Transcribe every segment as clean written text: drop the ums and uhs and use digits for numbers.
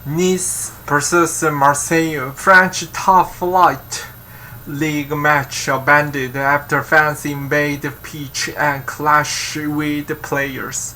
Nice vs Marseille French top flight league match abandoned after fans invade the pitch and clash with the players.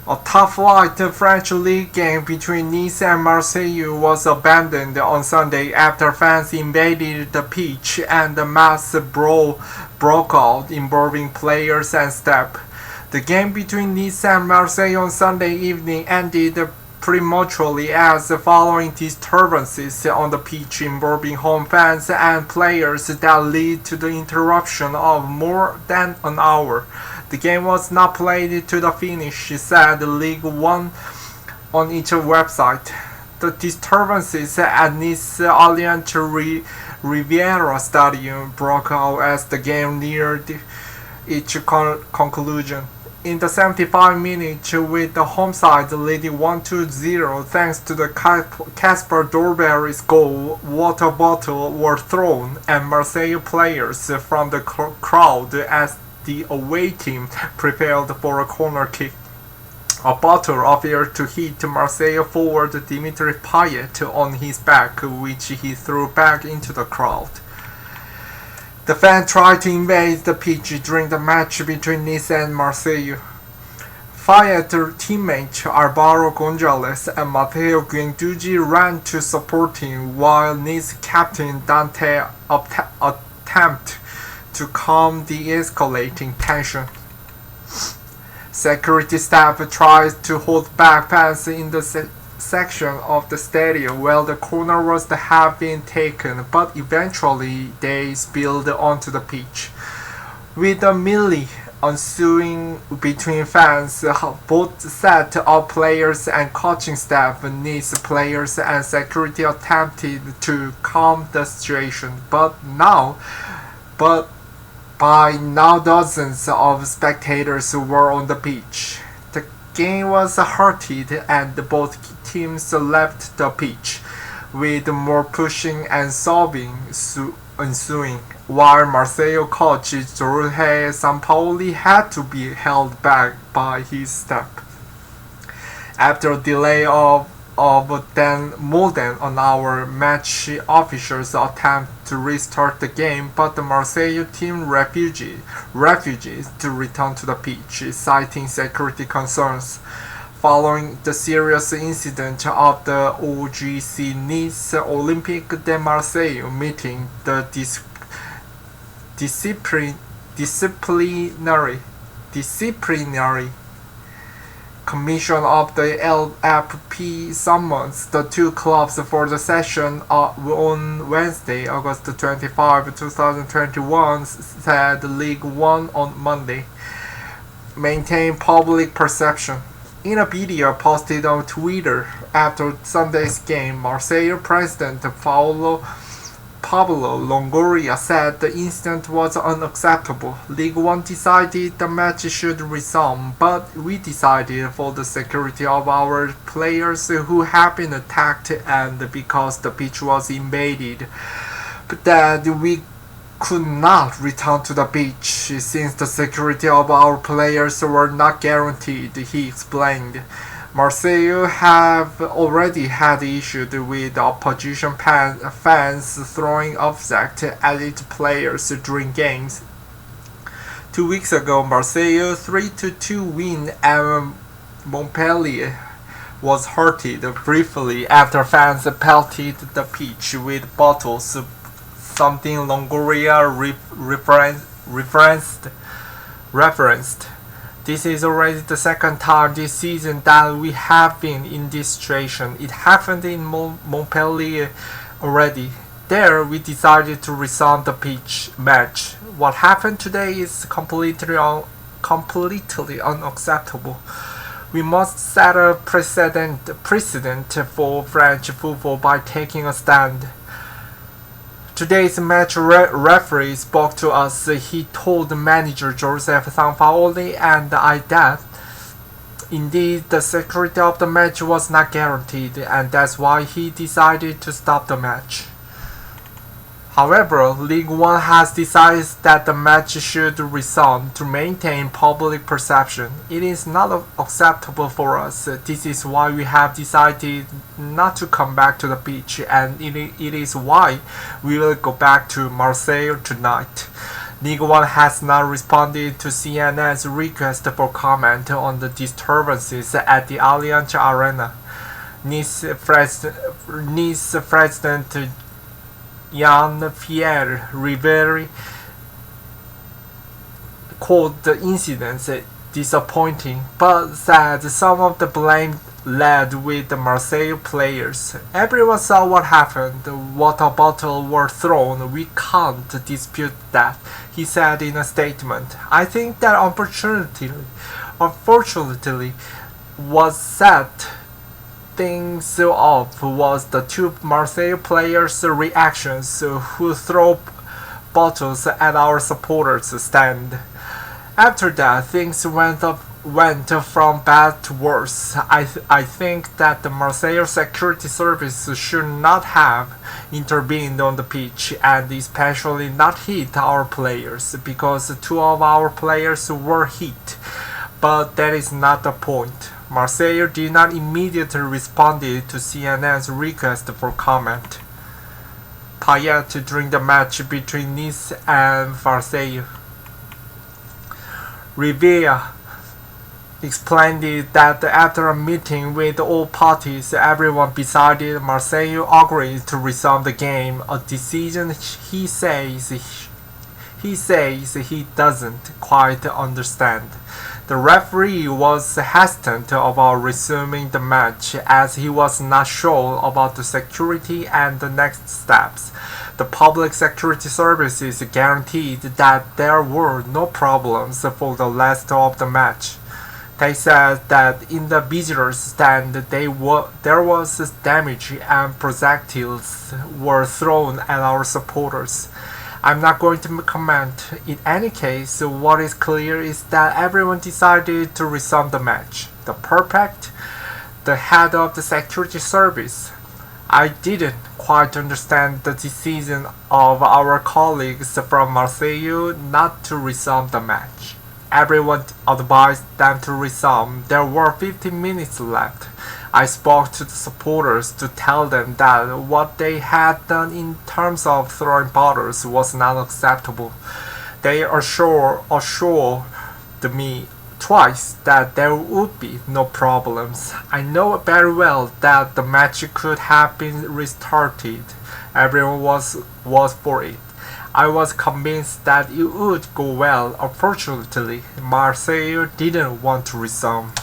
A top-flight French league game between Nice and Marseille was abandoned on Sunday after fans invaded the pitch and a mass brawl broke out involving players and staff. The game between Nice and Marseille on Sunday evening ended prematurely as following disturbances on the pitch involving home fans and players that led to the interruption of more than an hour. The game was not played to the finish, said League One on its website. The disturbances at Nice Allianz Riviera Stadium broke out as the game neared its conclusion. In the 75 minutes, with the home side leading 1-0 thanks to the Casper Dorberry's goal, water bottles were thrown at Marseille players from the crowd as the away team prepared for a corner kick. A bottle appeared to hit Marseille forward Dimitri Payet on his back, which he threw back into the crowd. The fan tried to invade the pitch during the match between Nice and Marseille. Payet teammates Álvaro González and Matteo Guendouzi ran to support him, while Nice captain Dante attempted to calm the escalating tension. Security staff tried to hold back fans in the section of the stadium where the corner was to have been taken, but eventually they spilled onto the pitch. With a melee ensuing between fans, both set of players and coaching staff, Nice players and security attempted to calm the situation, but by now dozens of spectators were on the pitch. The game was heated and both teams left the pitch, with more pushing and shoving ensuing, while Marseille coach Jorge Sampaoli had to be held back by his staff. After a delay of more than an hour, match officials attempt to restart the game, but the Marseille team refugees to return to the pitch, citing security concerns. Following the serious incident of the OGC Nice Olympique de Marseille meeting, the disciplinary Commission of the LFP summons the two clubs for the session on Wednesday, August 25, 2021, said League One on Monday. Maintain public perception. In a video posted on Twitter after Sunday's game, Marseille president Pablo Longoria said the incident was unacceptable. League One decided the match should resume, but we decided for the security of our players who have been attacked and because the pitch was invaded, that we could not return to the beach since the security of our players were not guaranteed, he explained. Marseille have already had issues with opposition fans throwing objects at its players during games. 2 weeks ago, Marseille's 3-2 win at Montpellier was hurted briefly after fans pelted the pitch with bottles, something Longoria referenced. This is already the second time this season that we have been in this situation. It happened in Montpellier already. There, we decided to resume the pitch match. What happened today is completely unacceptable. We must set a precedent for French football by taking a stand. Today's match referee spoke to us. He told manager Joseph Sampaoli and I that indeed the security of the match was not guaranteed, and that's why he decided to stop the match. However, League One has decided that the match should resume to maintain public perception. It is not acceptable for us. This is why we have decided not to come back to the pitch, and it is why we will go back to Marseille tonight. League One has not responded to CNN's request for comment on the disturbances at the Allianz Arena. Nice President Jean-Pierre called the incidents disappointing, but said some of the blame led with the Marseille players. Everyone saw what happened. Water bottles were thrown. We can't dispute that, he said in a statement. I think that unfortunately, what set things off was the two Marseille players' reactions who threw bottles at our supporters' stand. After that, things went from bad to worse. I think that the Marseille security service should not have intervened on the pitch and especially not hit our players, because two of our players were hit. But that is not the point. Marseille did not immediately respond to CNN's request for comment. Payet during the match between Nice and Marseille. Rivière explained that after a meeting with all parties, everyone decided Marseille agreed to resume the game, a decision he says he doesn't quite understand. The referee was hesitant about resuming the match as he was not sure about the security and the next steps. The public security services guaranteed that there were no problems for the rest of the match. They said that in the visitors' stand there was damage and projectiles were thrown at our supporters. I'm not going to comment. In any case, what is clear is that everyone decided to resume the match. The head of the security service. I didn't quite understand the decision of our colleagues from Marseille not to resume the match. Everyone advised them to resume. There were 15 minutes left. I spoke to the supporters to tell them that what they had done in terms of throwing bottles was not acceptable. They assured me twice that there would be no problems. I know very well that the match could have been restarted. Everyone was for it. I was convinced that it would go well. Unfortunately, Marseille didn't want to resume.